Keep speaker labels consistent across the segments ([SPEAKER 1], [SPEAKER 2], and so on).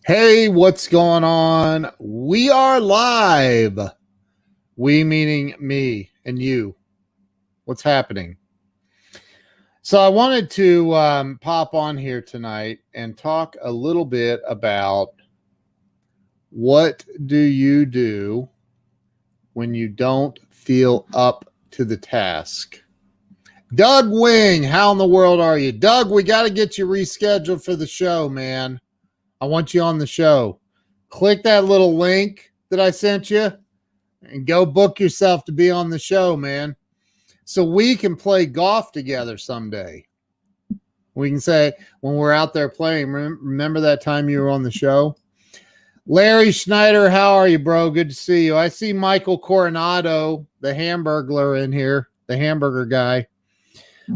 [SPEAKER 1] Hey, what's going on? We are live. We meaning me and you. What's happening? So I wanted to pop on here tonight and talk a little bit about what do you do when you don't feel up to the task. Doug Wing, how in the world are you? Doug, we got to get you rescheduled for the show, man. I want you on the show. Click that little link that I sent you and go book yourself to be on the show, man. So we can play golf together someday. We can say when we're out there playing, remember that time you were on the show? Larry Schneider, how are you, bro? Good to see you. I see Michael Coronado, the Hamburglar, in here, the hamburger guy.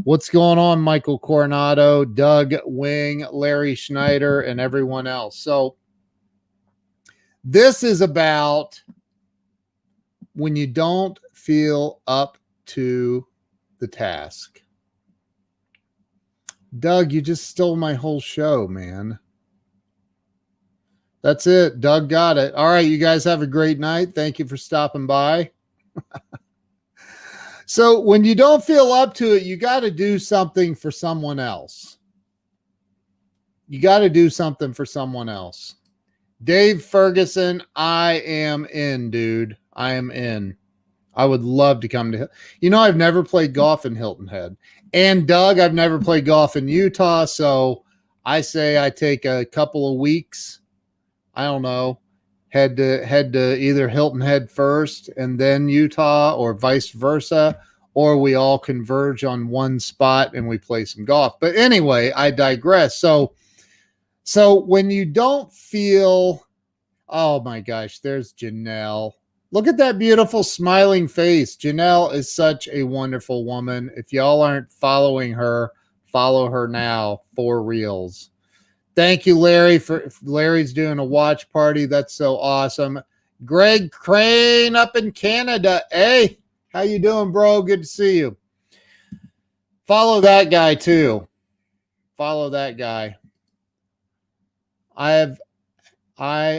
[SPEAKER 1] What's going on, Michael Coronado, Doug Wing, Larry Schneider, and everyone else? So this is about when you don't feel up to the task. Doug, you just stole my whole show, man. That's it. Doug got it. All right, you guys have a great night. Thank you for stopping by. So when you don't feel up to it, you got to do something for someone else. You got to do something for someone else. Dave Ferguson, I am in, dude. I am in. I would love to come to, I've never played golf in Hilton Head. And Doug, I've never played golf in Utah. So I say I take a couple of weeks. I don't know. Head to either Hilton Head first and then Utah, or vice versa, or we all converge on one spot and we play some golf. But anyway, I digress. So when you don't feel, oh my gosh, there's Janelle. Look at that beautiful smiling face. Janelle is such a wonderful woman. If y'all aren't following her, follow her now for reals. Thank you, Larry. Larry's doing a watch party. That's so awesome. Greg Crane up in Canada. Hey, how you doing, bro? Good to see you. Follow that guy too. Follow that guy. I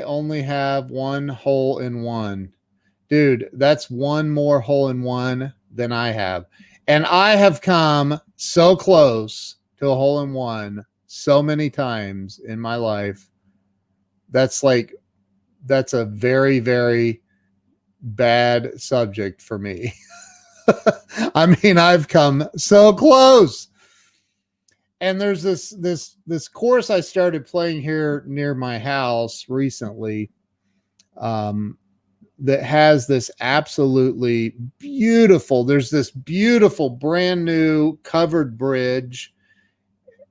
[SPEAKER 1] only have one hole in one. Dude, that's one more hole in one than I have. And I have come so close to a hole in one so many times in my life. That's a very, very bad subject for me. I mean, I've come so close. And there's this course I started playing here near my house recently, that has this absolutely beautiful, there's this beautiful brand new covered bridge.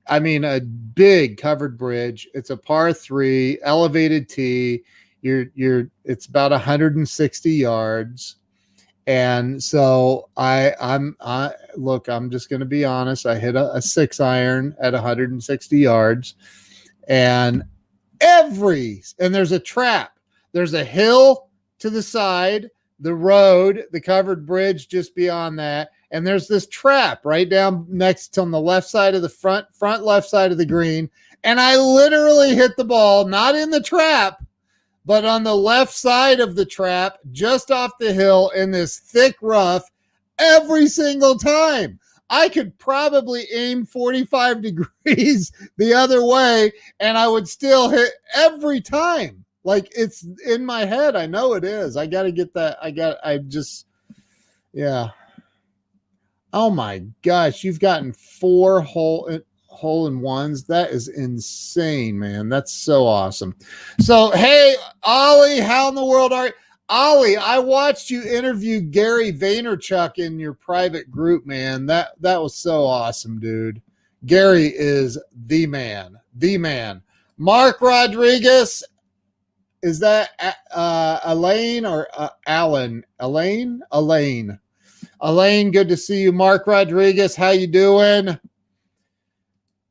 [SPEAKER 1] I mean, a big covered bridge. It's a par 3 elevated tee. It's about 160 yards. And so I'm just going to be honest. I hit a 6-iron at 160 yards, and there's a trap. There's a hill to the side, the road, the covered bridge just beyond that. And there's this trap right down next on the left side of the front left side of the green. And I literally hit the ball, not in the trap, but on the left side of the trap, just off the hill in this thick rough every single time. I could probably aim 45 degrees the other way and I would still hit every time. Like, it's in my head. I know it is. I got to get that. Yeah. Oh my gosh, you've gotten 4 hole-in-ones. That is insane, man. That's so awesome. So, hey, Ollie, how in the world are you? Ollie, I watched you interview Gary Vaynerchuk in your private group, man. That was so awesome, dude. Gary is the man. The man. Mark Rodriguez, is that Elaine or Alan? Elaine? Elaine, good to see you. Mark Rodriguez, how you doing?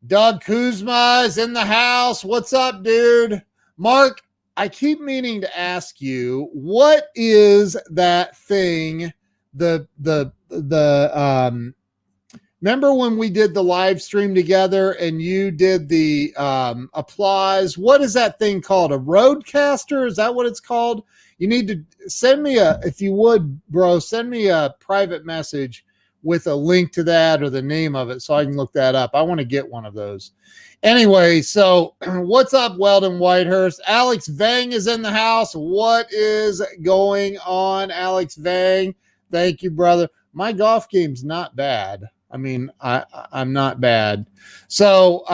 [SPEAKER 1] Doug Kuzma is in the house. What's up, dude? Mark, I keep meaning to ask you, what is that thing, the Remember when we did the live stream together and you did the applause? What is that thing called? A roadcaster? Is that what it's called? You need to send me if you would, bro, send me a private message with a link to that or the name of it so I can look that up. I want to get one of those. Anyway, so what's up, Weldon Whitehurst? Alex Vang is in the house. What is going on, Alex Vang? Thank you, brother. My golf game's not bad. I mean, I'm not bad. So,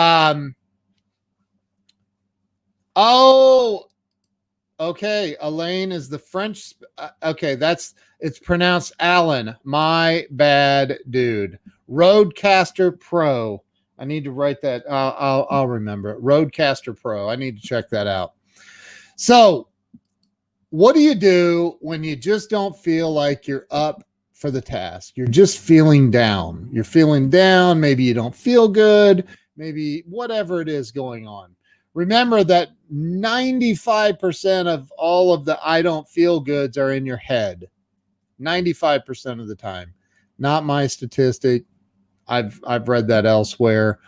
[SPEAKER 1] okay. Elaine is the French. Okay. It's pronounced Alan. My bad, dude. Roadcaster Pro. I need to write that. I'll remember it. Roadcaster Pro. I need to check that out. So what do you do when you just don't feel like you're up for the task? You're just feeling down. You're feeling down. Maybe you don't feel good. Maybe whatever it is going on. Remember that 95% of all of the I don't feel goods are in your head. 95% of the time. Not my statistic. I've read that elsewhere.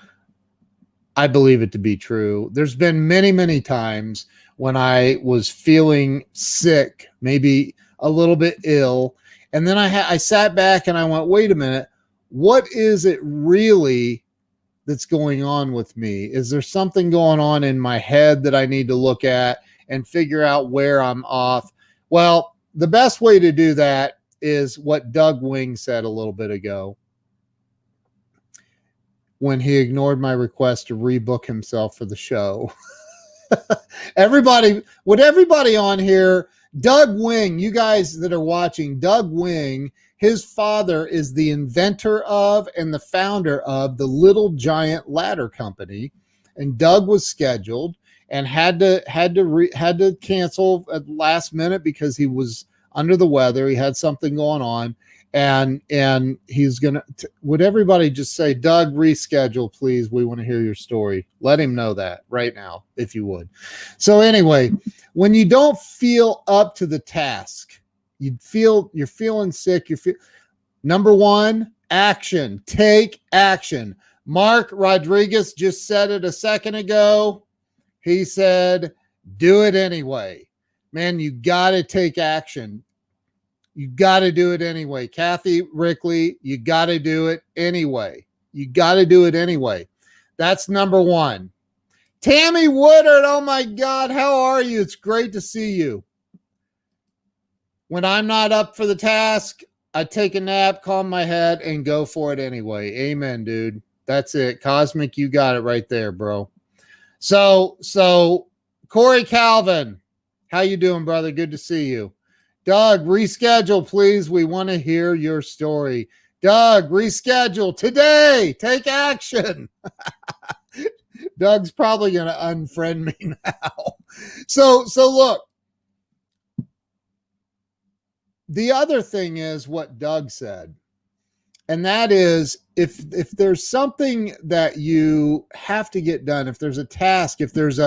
[SPEAKER 1] I believe it to be true. There's been many, many times when I was feeling sick, maybe a little bit ill, and then I sat back and I went, wait a minute, what is it really that's going on with me? Is there something going on in my head that I need to look at and figure out where I'm off? Well, the best way to do that is what Doug Wing said a little bit ago when he ignored my request to rebook himself for the show. Everybody on here, Doug Wing, you guys that are watching, Doug Wing, his father is the inventor of and the founder of the Little Giant Ladder Company. And Doug was scheduled and had to cancel at the last minute because he was under the weather. He had something going on. And he's gonna. Would everybody just say, Doug, reschedule, please? We want to hear your story. Let him know that right now, if you would. So anyway, when you don't feel up to the task, you're feeling sick. Number one, action. Take action. Mark Rodriguez just said it a second ago. He said, do it anyway. Man, you got to take action. You got to do it anyway. Kathy Rickley, you got to do it anyway. You got to do it anyway. That's number one. Tammy Woodard, oh my God, how are you? It's great to see you. When I'm not up for the task, I take a nap, calm my head, and go for it anyway. Amen, dude. That's it. Cosmic, you got it right there, bro. So Corey Calvin, how you doing, brother? Good to see you. Doug, reschedule, please. We want to hear your story. Doug, reschedule today. Take action. Doug's probably going to unfriend me now. So look, the other thing is what Doug said, and that is if there's something that you have to get done, if there's a task, if there's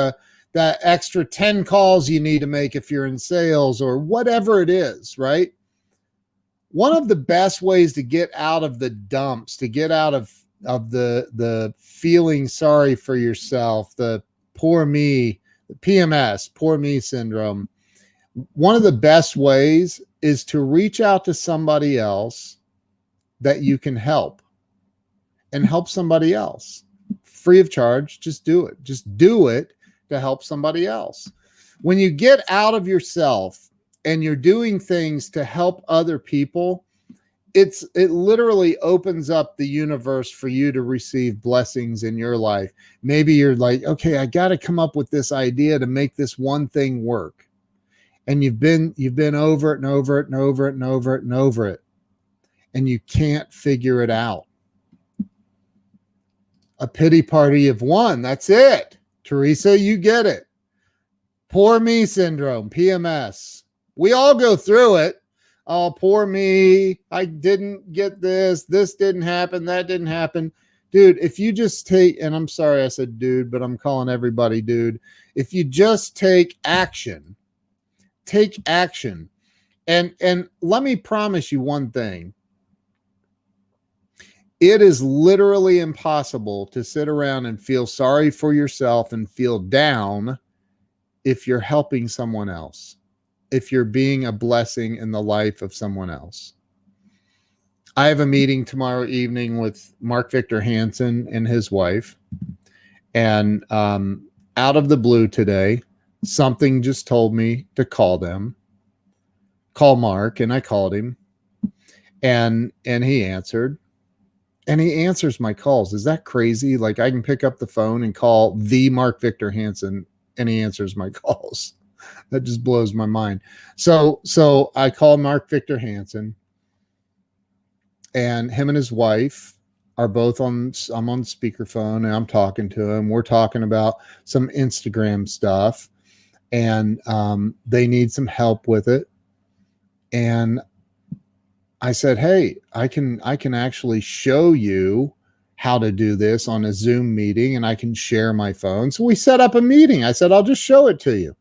[SPEAKER 1] that extra 10 calls you need to make if you're in sales or whatever it is, right? One of the best ways to get out of the dumps, to get out of the feeling sorry for yourself, the poor me, the PMS, poor me syndrome, one of the best ways is to reach out to somebody else that you can help and help somebody else free of charge. Just do it. Just do it to help somebody else. When you get out of yourself and you're doing things to help other people, it literally opens up the universe for you to receive blessings in your life. Maybe you're like, okay, I got to come up with this idea to make this one thing work. And you've been over it and over it and over it and over it and over it, and you can't figure it out. A pity party of one. That's it. Teresa, you get it. Poor me syndrome, PMS. We all go through it. Oh, poor me. I didn't get this. This didn't happen. That didn't happen. Dude, if you just take, and I'm sorry I said dude, but I'm calling everybody dude. If you just take action. And let me promise you one thing. It is literally impossible to sit around and feel sorry for yourself and feel down if you're helping someone else, if you're being a blessing in the life of someone else. I have a meeting tomorrow evening with Mark Victor Hansen and his wife. And out of the blue today, something just told me to call Mark, and I called him. And he answered. And he answers my calls. Is that crazy? Like, I can pick up the phone and call the Mark Victor Hansen, and he answers my calls. That just blows my mind. So I called Mark Victor Hansen, and him and his wife are both I'm on speakerphone, and I'm talking to him. We're talking about some Instagram stuff, and they need some help with it. And I said, hey, I can actually show you how to do this on a Zoom meeting, and I can share my phone. So we set up a meeting. I said, I'll just show it to you.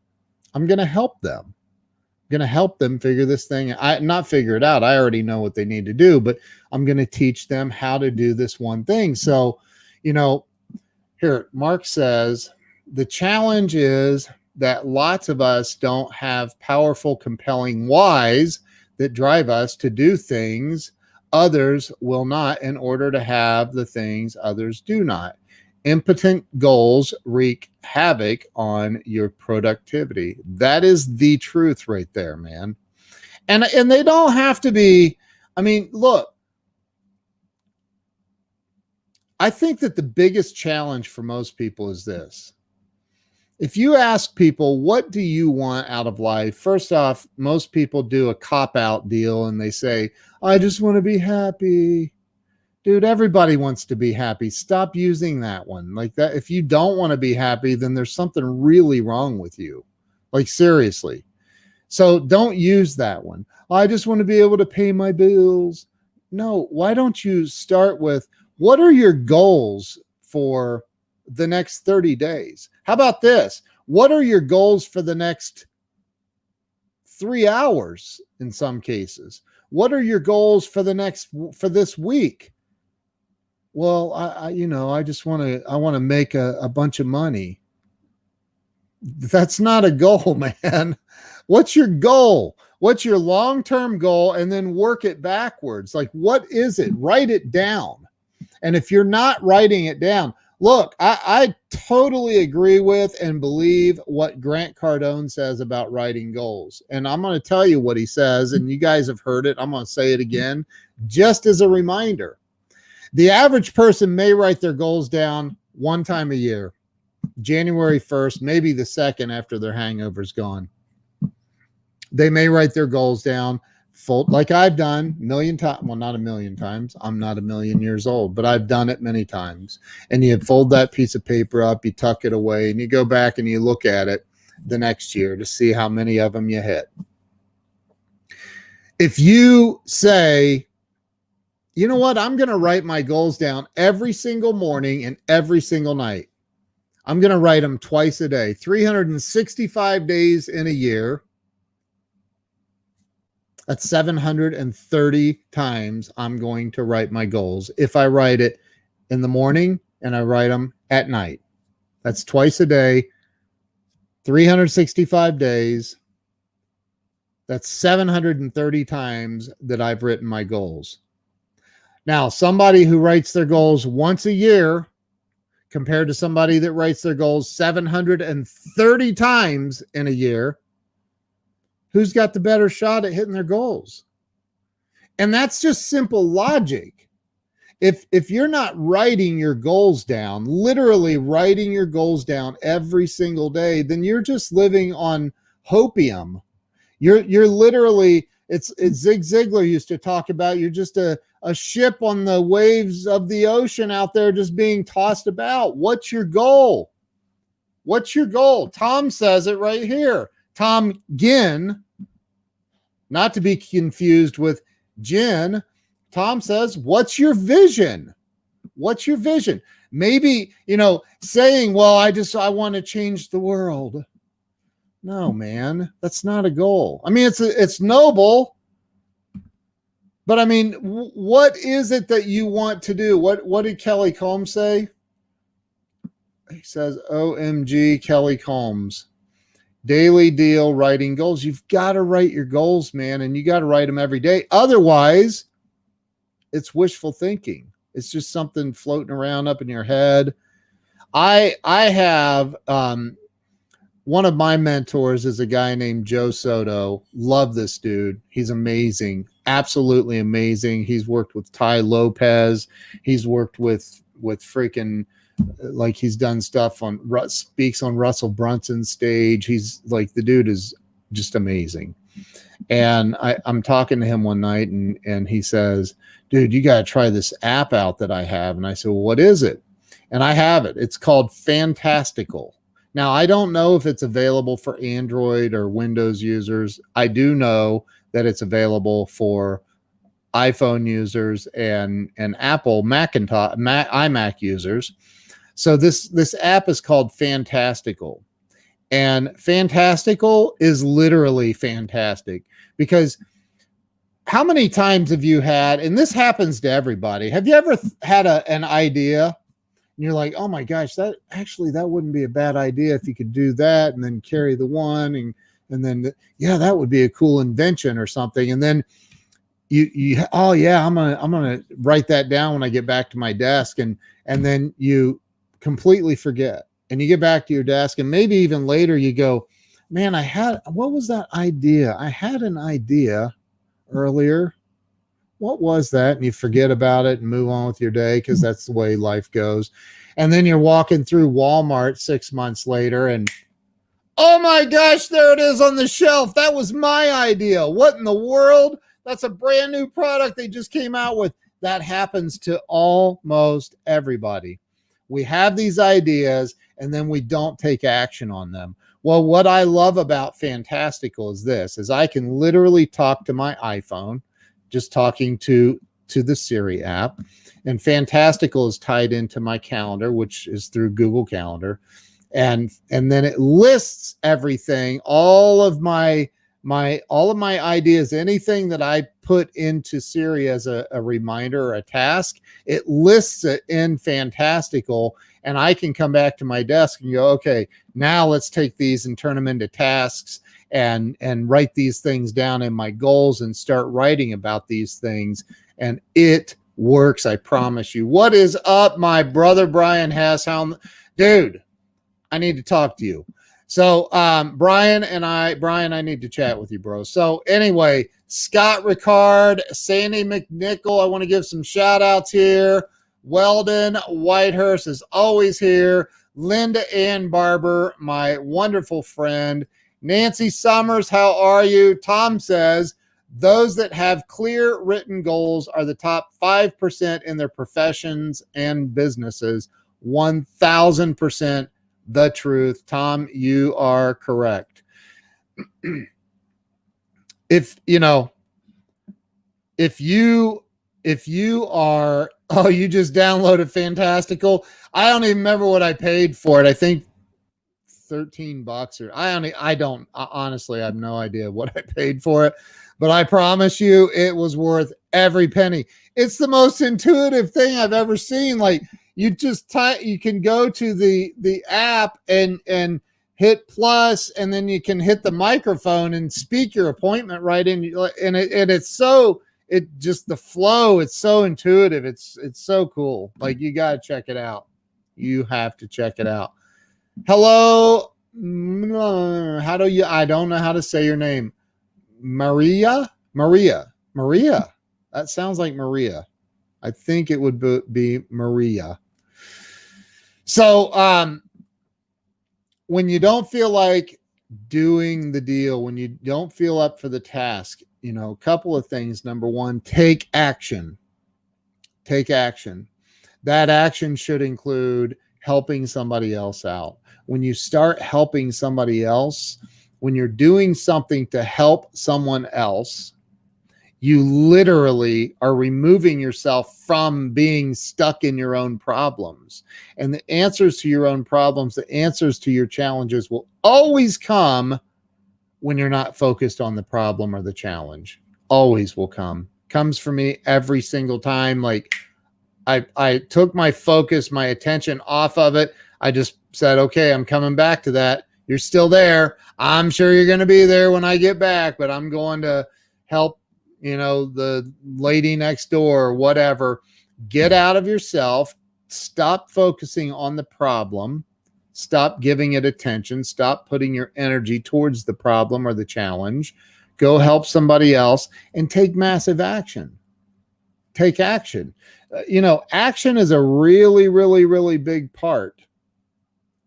[SPEAKER 1] I'm going to help them. I'm going to help them figure this thing. Not figure it out. I already know what they need to do, but I'm going to teach them how to do this one thing. So, here, Mark says, the challenge is that lots of us don't have powerful, compelling whys that drive us to do things others will not in order to have the things others do not. Impotent goals wreak havoc on your productivity. That is the truth right there, man. And they don't have to be, look, I think that the biggest challenge for most people is this. If you ask people, what do you want out of life? First off, most people do a cop-out deal and they say, I just want to be happy. Dude, everybody wants to be happy. Stop using that one. Like that. If you don't want to be happy, then there's something really wrong with you. Like, seriously. So don't use that one. I just want to be able to pay my bills. No, why don't you start with, what are your goals for the next 30 days? How about this? What are your goals for the next 3 hours in some cases? What are your goals for this week? Well, I want to make a bunch of money. That's not a goal, man. What's your goal? What's your long-term goal? And then work it backwards. Like, what is it? Write it down. And if you're not writing it down, look, I totally agree with and believe what Grant Cardone says about writing goals. And I'm going to tell you what he says, and you guys have heard it. I'm going to say it again, just as a reminder. The average person may write their goals down one time a year, January 1st, maybe the 2nd after their hangover's gone. They may write their goals down full, like I've done a million times. Well, not a million times. I'm not a million years old, but I've done it many times. And you fold that piece of paper up, you tuck it away, and you go back and you look at it the next year to see how many of them you hit. If you say, you know what, I'm going to write my goals down every single morning and every single night. I'm going to write them twice a day, 365 days in a year. That's 730 times I'm going to write my goals. If I write it in the morning and I write them at night, that's twice a day, 365 days. That's 730 times that I've written my goals. Now, somebody who writes their goals once a year compared to somebody that writes their goals 730 times in a year, who's got the better shot at hitting their goals? And that's just simple logic. If you're not writing your goals down, literally writing your goals down every single day, then you're just living on hopium. You're literally, it's Zig Ziglar used to talk about, you're just a ship on the waves of the ocean out there just being tossed about. What's your goal? What's your goal? Tom says it right here. Tom Ginn, not to be confused with Ginn. Tom says, what's your vision? What's your vision? Maybe, saying, well, I want to change the world. No, man, that's not a goal. I mean, it's noble. But I mean, what is it that you want to do? What did Kellye Combs say? He says, OMG, Kellye Combs. Daily deal, writing goals. You've got to write your goals, man, and you got to write them every day. Otherwise, it's wishful thinking. It's just something floating around up in your head. I have one of my mentors is a guy named Joe Soto. Love this dude. He's amazing. Absolutely amazing. He's worked with Ty Lopez. He's worked with freaking, like, he's done stuff on, speaks on Russell Brunson's stage. He's like, the dude is just amazing. And I'm talking to him one night, and he says, dude, you got to try this app out that I have. And I said, well, what is it? And I have it. It's called Fantastical. Now, I don't know if it's available for Android or Windows users. I do know that it's available for iPhone users and Apple Macintosh, iMac users. So this app is called Fantastical. And Fantastical is literally fantastic, because how many times have you had, and this happens to everybody, have you ever had an idea and you're like, oh my gosh, that wouldn't be a bad idea if you could do that, and then carry the one, and then yeah, that would be a cool invention or something. And then you oh yeah, I'm gonna write that down when I get back to my desk, and then you completely forget. And you get back to your desk, and maybe even later you go, man, what was that idea? I had an idea earlier. What was that? And you forget about it and move on with your day, because that's the way life goes. And then you're walking through Walmart 6 months later, and oh my gosh, there it is on the shelf. That was my idea. What in the world? That's a brand new product they just came out with. That happens to almost everybody. We have these ideas, and then we don't take action on them. Well, what I love about Fantastical is this, is I can literally talk to my iPhone, just talking to the Siri app, and Fantastical is tied into my calendar, which is through Google Calendar. And then it lists everything, all of my ideas, anything that I put into Siri as a reminder or a task, it lists it in Fantastical, and I can come back to my desk and go, okay, now let's take these and turn them into tasks, and write these things down in my goals and start writing about these things. And it works, I promise you. What is up, my brother Brian Hasshound? Dude, I need to talk to you. So Brian, I need to chat with you, bro. So anyway, Scott Ricard, Sandy McNichol, I want to give some shout outs here. Weldon Whitehurst is always here. Linda Ann Barber, my wonderful friend. Nancy Summers, how are you? Tom says, those that have clear written goals are the top 5% in their professions and businesses. 1,000% the truth. Tom, you are correct. If you are, oh, you just downloaded Fantastical. I don't even remember what I paid for it. I think $13 or I don't honestly, I have no idea what I paid for it, but I promise you it was worth every penny. It's the most intuitive thing I've ever seen. Like, you just you can go to the app and hit plus, and then you can hit the microphone and speak your appointment right in, and it's so, it just, the flow, it's so intuitive. It's so cool. Like, you got to check it out. You have to check it out. Hello. I don't know how to say your name. Maria. That sounds like Maria. I think it would be Maria. So, when you don't feel like doing the deal, when you don't feel up for the task, a couple of things. Number one, take action. Take action. That action should include helping somebody else out. When you start helping somebody else, when you're doing something to help someone else, you literally are removing yourself from being stuck in your own problems. And the answers to your own problems, the answers to your challenges will always come when you're not focused on the problem or the challenge. Always will come. comes for me every single time. Like I took my focus, my attention off of it. I just said, okay, I'm coming back to that. You're still there. I'm sure you're going to be there when I get back, but I'm going to help, the lady next door or whatever. Get out of yourself. Stop focusing on the problem. Stop giving it attention. Stop putting your energy towards the problem or the challenge. Go help somebody else and take massive action. Take action. Action is a really, really, really big part.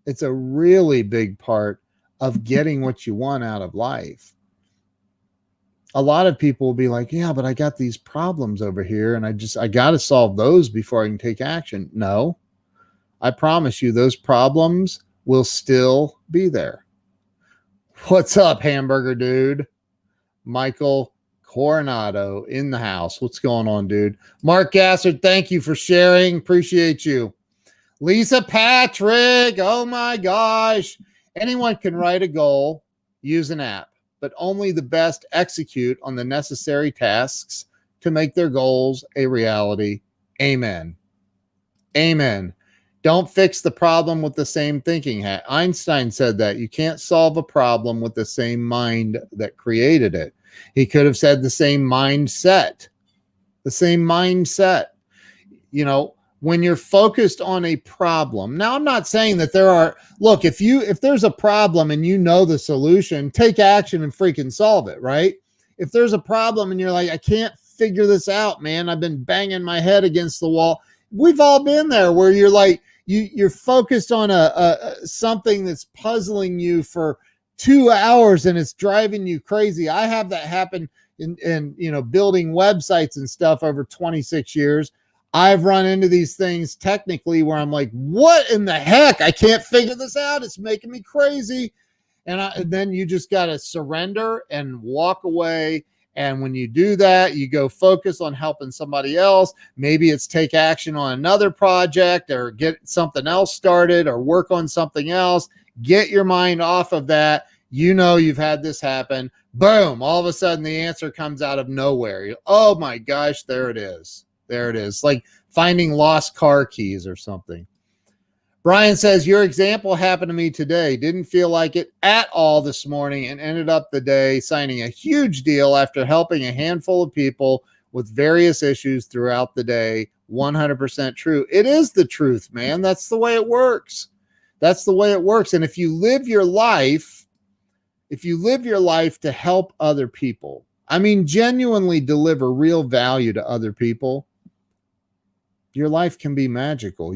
[SPEAKER 1] It's a really big part of getting what you want out of life. A lot of people will be like, yeah, but I got these problems over here and I got to solve those before I can take action. No, I promise you those problems will still be there. What's up, hamburger dude? Michael Coronado in the house. What's going on, dude? Mark Gassard, thank you for sharing. Appreciate you. Lisa Patrick, oh my gosh. Anyone can write a goal, use an app, but only the best execute on the necessary tasks to make their goals a reality. Amen. Amen. Don't fix the problem with the same thinking hat. Einstein said that you can't solve a problem with the same mind that created it. He could have said the same mindset. The same mindset. When you're focused on a problem. Now, I'm not saying that if there's a problem and you know the solution, take action and freaking solve it, right? If there's a problem and you're like, I can't figure this out, man. I've been banging my head against the wall. We've all been there where you're like, you're focused on something that's puzzling you for 2 hours and it's driving you crazy. I have that happen in building websites and stuff over 26 years. I've run into these things technically where I'm like, what in the heck? I can't figure this out. It's making me crazy. And then you just got to surrender and walk away. And when you do that, you go focus on helping somebody else. Maybe it's take action on another project or get something else started or work on something else. Get your mind off of that. You've had this happen. Boom. All of a sudden the answer comes out of nowhere. Oh my gosh, there it is. There it is. Like finding lost car keys or something. Brian says, your example happened to me today. Didn't feel like it at all this morning and ended up the day signing a huge deal after helping a handful of people with various issues throughout the day. 100% true. It is the truth, man. That's the way it works. That's the way it works. And if you live your life to help other people, genuinely deliver real value to other people, your life can be magical.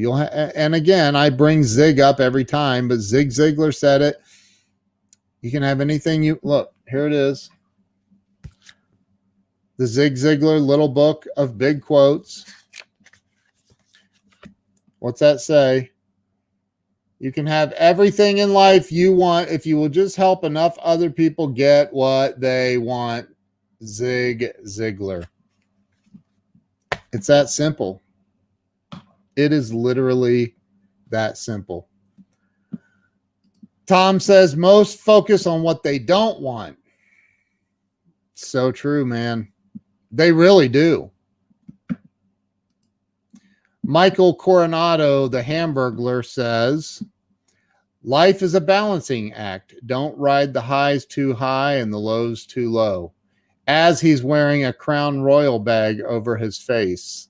[SPEAKER 1] And again, I bring Zig up every time, but Zig Ziglar said it. You can have anything look, here it is. The Zig Ziglar little book of big quotes. What's that say? You can have everything in life you want if you will just help enough other people get what they want. Zig Ziglar. It's that simple. It is literally that simple. Tom says most focus on what they don't want. So true, man. They really do. Michael Coronado, the Hamburglar, says, life is a balancing act. Don't ride the highs too high and the lows too low. As he's wearing a Crown Royal bag over his face.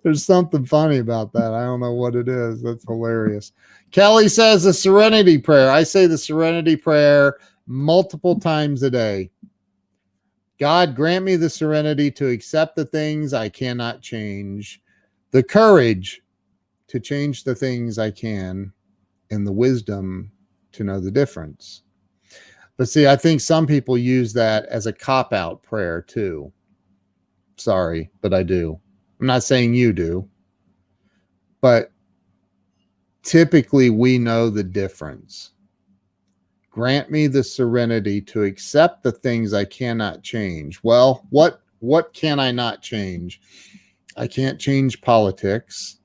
[SPEAKER 1] There's something funny about that. I don't know what it is. That's hilarious. Kellye says the serenity prayer. I say the serenity prayer multiple times a day. God, grant me the serenity to accept the things I cannot change, the courage to change the things I can, and the wisdom to know the difference. But see, I think some people use that as a cop-out prayer too. Sorry, but I do. I'm not saying you do, but typically we know the difference. Grant me the serenity to accept the things I cannot change. Well, what can I not change? I can't change politics.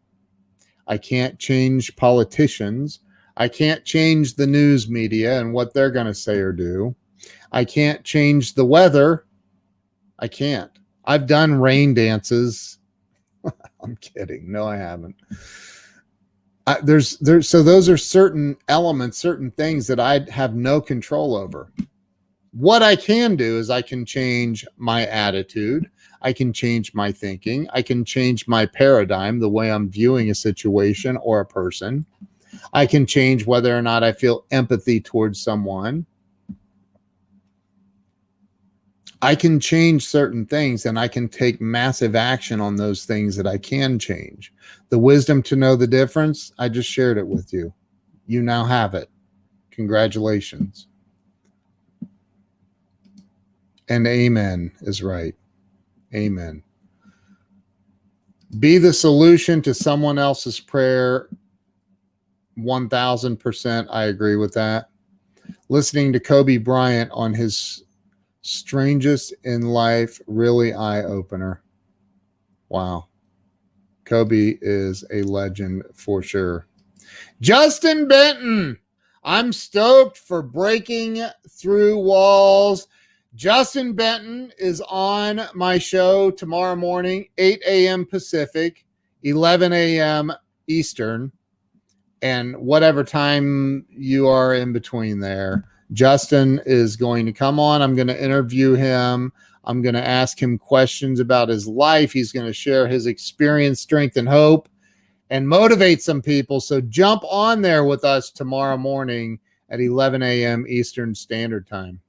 [SPEAKER 1] I can't change politicians. I can't change the news media and what they're going to say or do. I can't change the weather. I can't. I've done rain dances. I'm kidding. No, I haven't. So those are certain elements, certain things that I have no control over. What I can do is I can change my attitude. I can change my thinking. I can change my paradigm, the way I'm viewing a situation or a person. I can change whether or not I feel empathy towards someone. I can change certain things, and I can take massive action on those things that I can change. The wisdom to know the difference, I just shared it with you. You now have it. Congratulations. And amen is right. Amen. Be the solution to someone else's prayer. 1000%. I agree with that. Listening to Kobe Bryant on his strangest in life, really eye-opener. Wow. Kobe is a legend for sure. Justin Benton, I'm stoked for breaking through walls. Justin Benton is on my show tomorrow morning, 8 a.m. Pacific, 11 a.m. Eastern, and whatever time you are in between there. Justin is going to come on. I'm going to interview him. I'm going to ask him questions about his life. He's going to share his experience, strength, and hope, and motivate some people. So jump on there with us tomorrow morning at 11 a.m. Eastern Standard Time.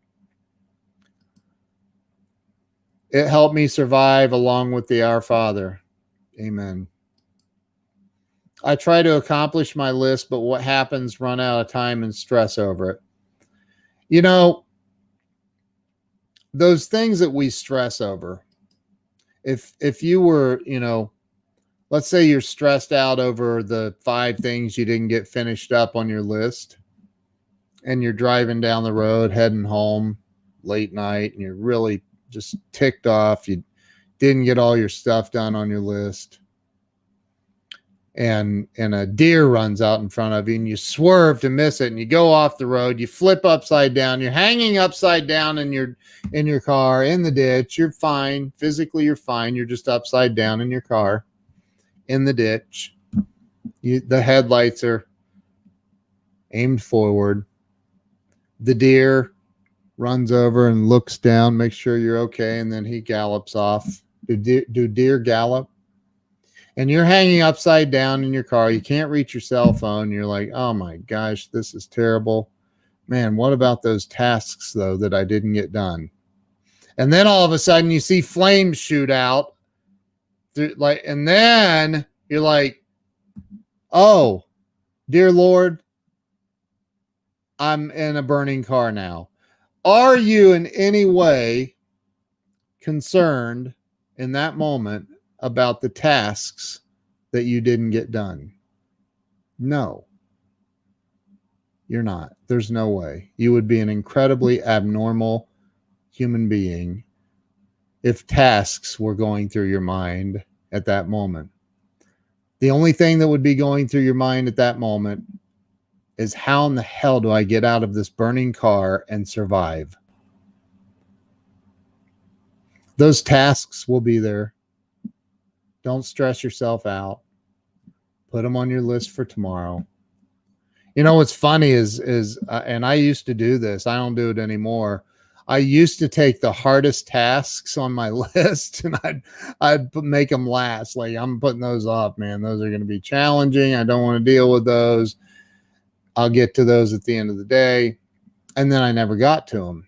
[SPEAKER 1] It helped me survive along with the Our Father. Amen. I try to accomplish my list, but what happens? Run out of time and stress over it. You know, those things that we stress over, if you were, let's say you're stressed out over the 5 things you didn't get finished up on your list, and you're driving down the road, heading home late night, and you're really just ticked off. You didn't get all your stuff done on your list. And a deer runs out in front of you, and you swerve to miss it, and you go off the road. You flip upside down. You're hanging upside down in your car in the ditch. You're fine. Physically, you're fine. You're just upside down in your car in the ditch. The headlights are aimed forward. The deer runs over and looks down, makes sure you're okay, and then he gallops off. Do deer gallop? And you're hanging upside down in your car. You can't reach your cell phone. You're like, oh my gosh, this is terrible. Man, what about those tasks, though, that I didn't get done? And then all of a sudden you see flames shoot out. And then you're like, oh, dear Lord, I'm in a burning car now. Are you in any way concerned in that moment about the tasks that you didn't get done? No, you're not. There's no way. You would be an incredibly abnormal human being if tasks were going through your mind at that moment. The only thing that would be going through your mind at that moment is, how in the hell do I get out of this burning car and survive? Those tasks will be there. Don't stress yourself out. Put them on your list for tomorrow. You know what's funny is and I used to do this. I don't do it anymore. I used to take the hardest tasks on my list, and I'd make them last. Like, I'm putting those off, man. Those are going to be challenging. I don't want to deal with those. I'll get to those at the end of the day. And then I never got to them.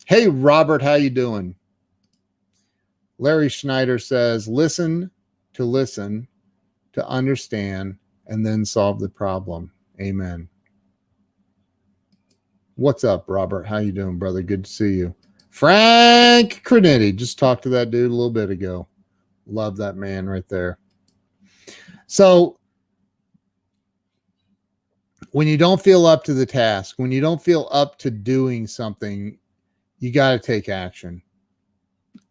[SPEAKER 1] Hey, Robert, how you doing? Larry Schneider says, listen to understand, and then solve the problem. Amen. What's up, Robert? How you doing, brother? Good to see you. Frank Crenetti. Just talked to that dude a little bit ago. Love that man right there. So when you don't feel up to the task, when you don't feel up to doing something, you got to take action.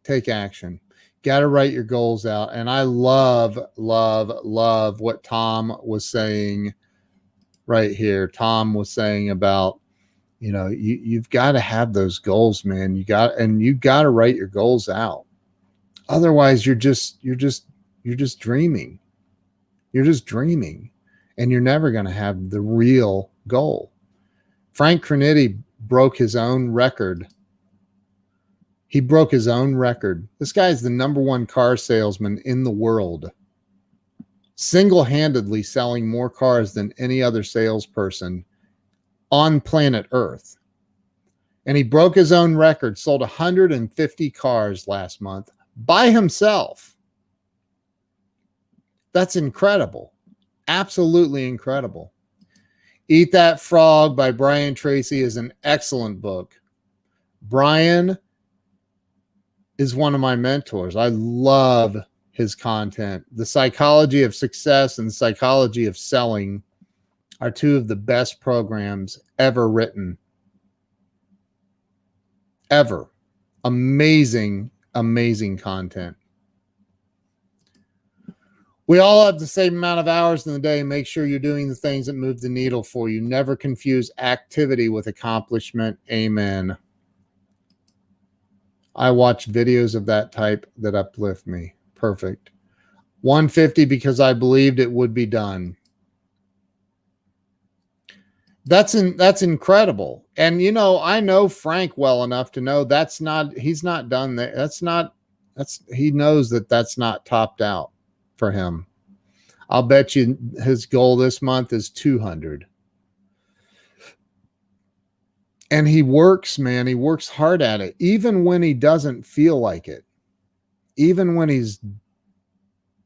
[SPEAKER 1] Take action. Got to write your goals out. And I love what Tom was saying right here. Tom was saying about, you've got to have those goals, man. You got to write your goals out. Otherwise, you're just dreaming. You're just dreaming, and you're never going to have the real goal. Frank Crinitti broke his own record. He broke his own record. This guy is the #1 car salesman in the world, single-handedly selling more cars than any other salesperson on planet Earth. And he broke his own record, sold 150 cars last month by himself. That's incredible. Absolutely incredible. Eat That Frog by Brian Tracy is an excellent book. Brian is one of my mentors. I love his content. The Psychology of Success and Psychology of Selling are two of the best programs ever written. Ever. Amazing, amazing content. We all have the same amount of hours in the day. Make sure you're doing the things that move the needle for you. Never confuse activity with accomplishment. Amen. I watch videos of that type that uplift me. Perfect. 150 because I believed it would be done. That's incredible. And I know Frank well enough to know he's not done that. He knows that's not topped out for him. I'll bet you his goal this month is 200. And he works, man. He works hard at it, even when he doesn't feel like it. Even when he's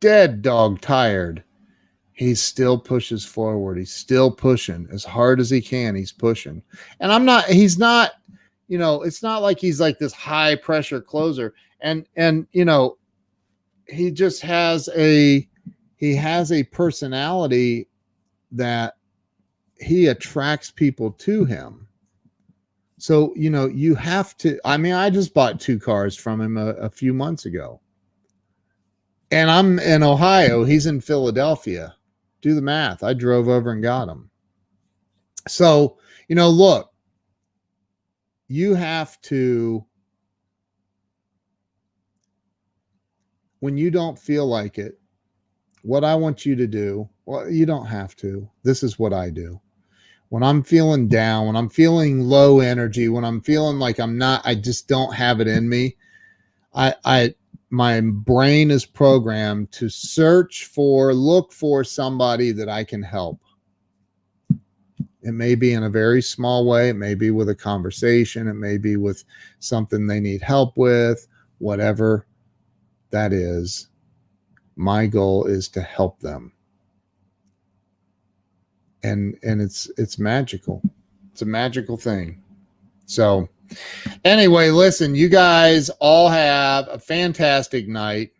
[SPEAKER 1] dead dog tired, he still pushes forward. He's still pushing as hard as he can. He's pushing. And he's not, it's not like he's like this high pressure closer. And he just has a personality that he attracts people to him. So, you have to, I just bought 2 cars from him a few months ago. And I'm in Ohio. He's in Philadelphia. Do the math. I drove over and got him. So, look, you have to, when you don't feel like it, what I want you to do, well, you don't have to. This is what I do. When I'm feeling down, when I'm feeling low energy, when I'm feeling like I just don't have it in me, my brain is programmed to look for somebody that I can help. It may be in a very small way. It may be with a conversation. It may be with something they need help with, whatever that is. My goal is to help them. And it's magical. It's a magical thing. So anyway, listen, you guys all have a fantastic night.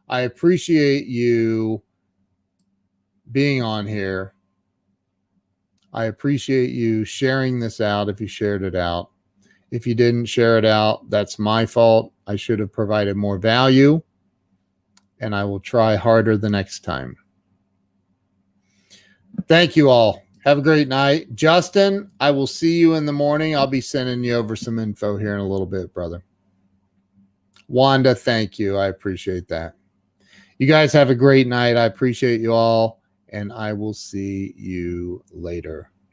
[SPEAKER 1] I appreciate you being on here. I appreciate you sharing this out if you shared it out. If you didn't share it out, that's my fault. I should have provided more value, and I will try harder the next time. Thank you all. Have a great night. Justin, I will see you in the morning. I'll be sending you over some info here in a little bit, brother. Wanda, thank you. I appreciate that. You guys have a great night. I appreciate you all, and I will see you later.